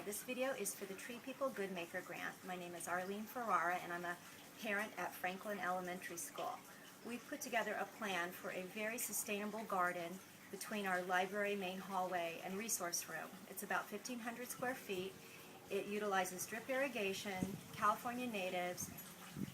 This video is for the Treepeople Goodmaker Grant. My name is Arleen Ferrara and I'm a parent at Franklin Elementary School. We've put together a plan for a very sustainable garden between our library, main hallway, and resource room. It's about 1,500 square feet. It utilizes drip irrigation, California natives,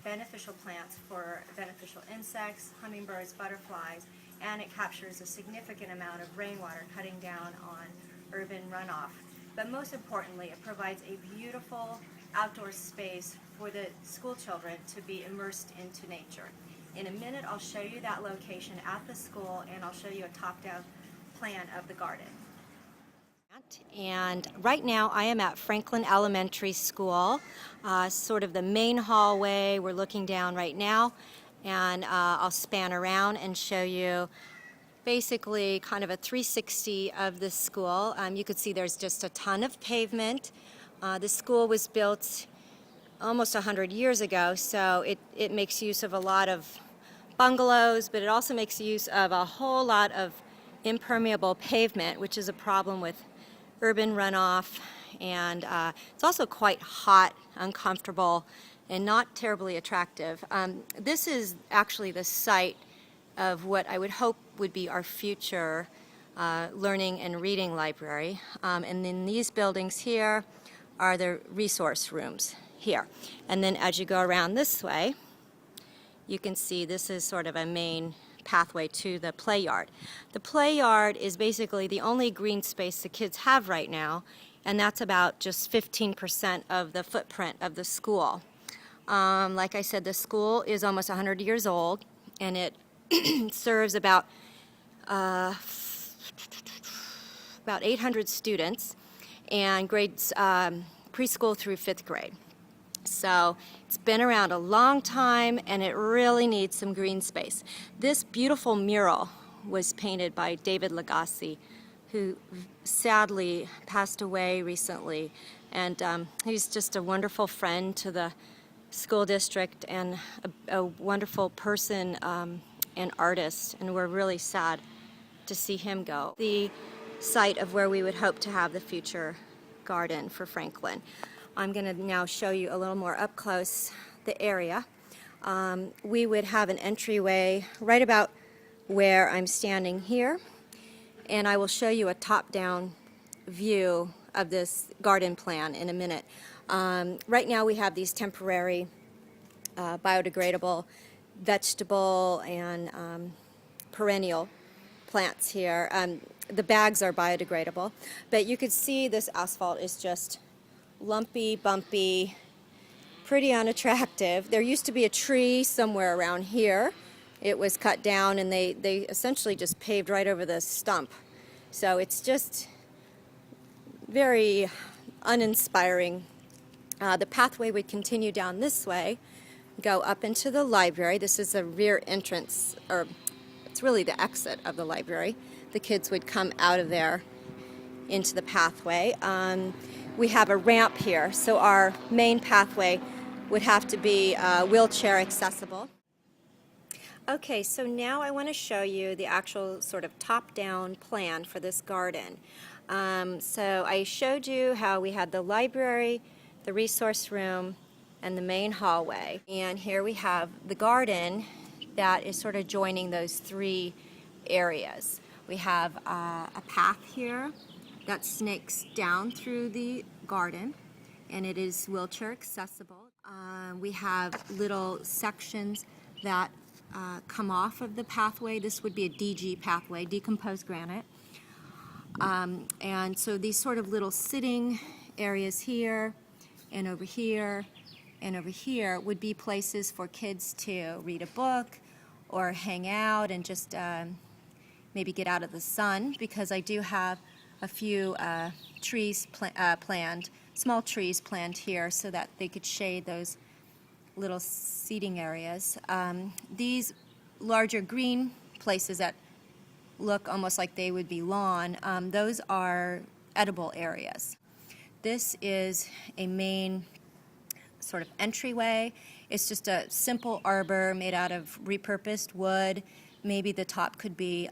beneficial plants for beneficial insects, hummingbirds, butterflies, and it captures a significant amount of rainwater, cutting down on urban runoff. But most importantly, it provides a beautiful outdoor space for the school children to be immersed into nature. In a minute, I'll show you that location at the school, and I'll show you a top-down plan of the garden. And right now I am at Franklin Elementary School, sort of the main hallway. We're looking down right now, and I'll span around and show you basically kind of a 360 of the school. You can see there's just a ton of pavement. The school was built almost 100 years ago, so it makes use of a lot of bungalows, but it also makes use of a whole lot of impermeable pavement, which is a problem with urban runoff, and it's also quite hot, uncomfortable, and not terribly attractive. This is actually the site of what I would hope would be our future learning and reading library. And then these buildings here are the resource rooms here. And then as you go around this way, you can see this is sort of a main pathway to the play yard. The play yard is basically the only green space the kids have right now, and that's about just 15% of the footprint of the school. Like I said, the school is almost 100 years old, and it serves about 800 students, and grades preschool through 5th grade. So it's been around a long time, and it really needs some green space. This beautiful mural was painted by David Lagasse, who sadly passed away recently, and he's just a wonderful friend to the school district and a wonderful person and artist, and we're really sad to see him go. The site of where we would hope to have the future garden for Franklin. I'm going to now show you a little more up close the area. We would have an entryway right about where I'm standing here, and I will show you a top-down view of this garden plan in a minute. Right now we have these temporary biodegradable vegetable and perennial plants here. The bags are biodegradable, but you could see this asphalt is just lumpy, bumpy, pretty unattractive. There used to be a tree somewhere around here. It was cut down, and they essentially just paved right over the stump. So it's just very uninspiring. The pathway would continue down this way, go up into the library. This is the rear entrance, or it's really the exit of the library. The kids would come out of there into the pathway. We have a ramp here, so our main pathway would have to be wheelchair accessible. Okay, so now I want to show you the actual sort of top-down plan for this garden. So I showed you how we had the library, the resource room, and the main hallway. And here we have the garden that is sort of joining those three areas. We have a path here that snakes down through the garden, and it is wheelchair accessible. We have little sections that come off of the pathway. This would be a DG pathway, decomposed granite. And so these sort of little sitting areas here and over here and over here would be places for kids to read a book or hang out and just maybe get out of the sun, because I do have a few trees planned, small trees planned here so that they could shade those little seating areas. These larger green places that look almost like they would be lawn, those are edible areas. This is a main sort of entryway. It's just a simple arbor made out of repurposed wood. Maybe the top could be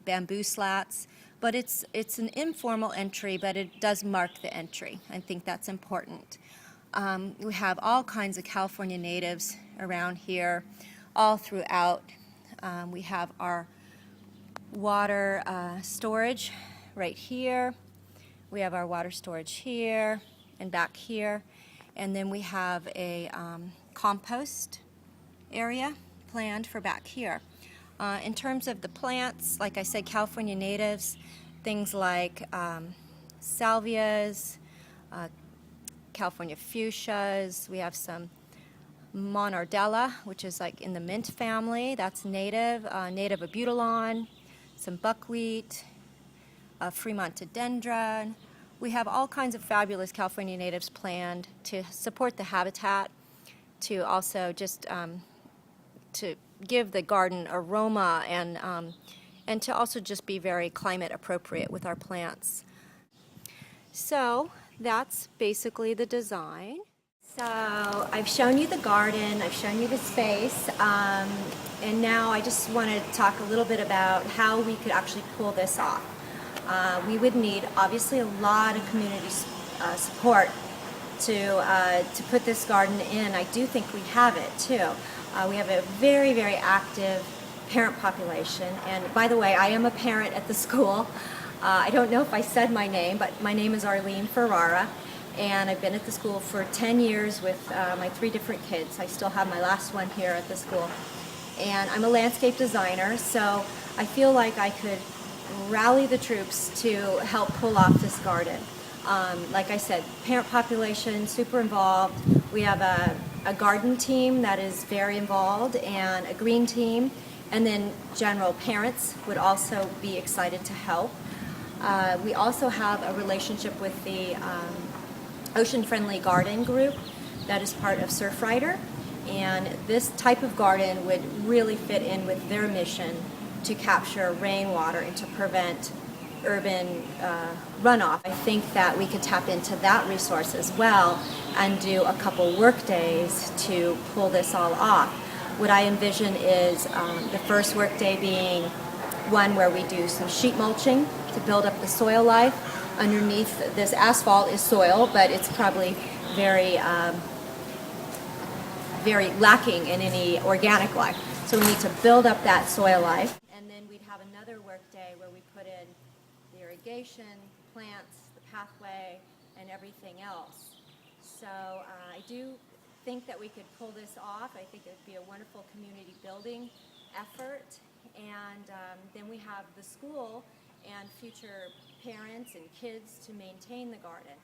bamboo slats, but it's an informal entry, but it does mark the entry. I think that's important. We have all kinds of California natives around here, all throughout. We have our water storage right here. We have our water storage here and back here. And then we have a compost area planned for back here. In terms of the plants, like I said, California natives, things like salvias, California fuchsias. We have some monardella, which is like in the mint family. That's native. Native abutilon, some buckwheat, Fremontodendron. We have all kinds of fabulous California natives planned to support the habitat, to also just to give the garden aroma and to also just be very climate appropriate with our plants. So that's basically the design. So I've shown you the garden, I've shown you the space, and now I just want to talk a little bit about how we could actually pull this off. We would need obviously a lot of community support to put this garden in. I do think we have it too. We have a very, very active parent population, and by the way, I am a parent at the school. I don't know if I said my name, but my name is Arleen Ferrara, and I've been at the school for 10 years with my 3 different kids. I still have my last one here at the school. And I'm a landscape designer, so I feel like I could rally the troops to help pull off this garden. Like I said, parent population, super involved. We have a garden team that is very involved and a green team, and then general parents would also be excited to help. We also have a relationship with the Ocean Friendly Garden group that is part of Surfrider, and this type of garden would really fit in with their mission to capture rainwater and to prevent urban runoff. I think that we could tap into that resource as well and do a couple work days to pull this all off. What I envision is the first work day being one where we do some sheet mulching to build up the soil life. Underneath this asphalt is soil, but it's probably very very lacking in any organic life. So we need to build up that soil life. And then we'd have another work day where we put in the irrigation, plants, the pathway, and everything else. So I do think that we could pull this off. I think it would be a wonderful community building effort. And then we have the school and future parents and kids to maintain the garden.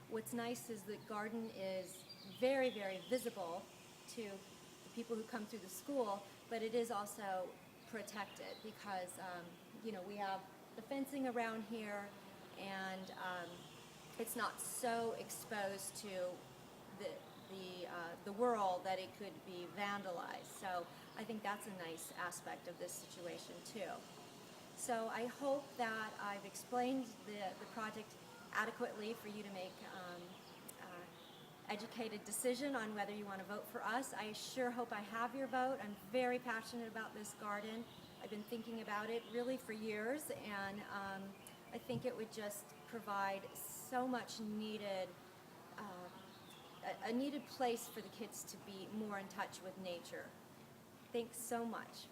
What's nice is the garden is very, very visible to the people who come through the school, but it is also protected because you know, we have the fencing around here, and it's not so exposed to the world that it could be vandalized. So I think that's a nice aspect of this situation too. So I hope that I've explained the project adequately for you to make educated decision on whether you want to vote for us. I sure hope I have your vote. I'm very passionate about this garden. I've been thinking about it really for years, and I think it would just provide so much needed, a needed place for the kids to be more in touch with nature. Thanks so much.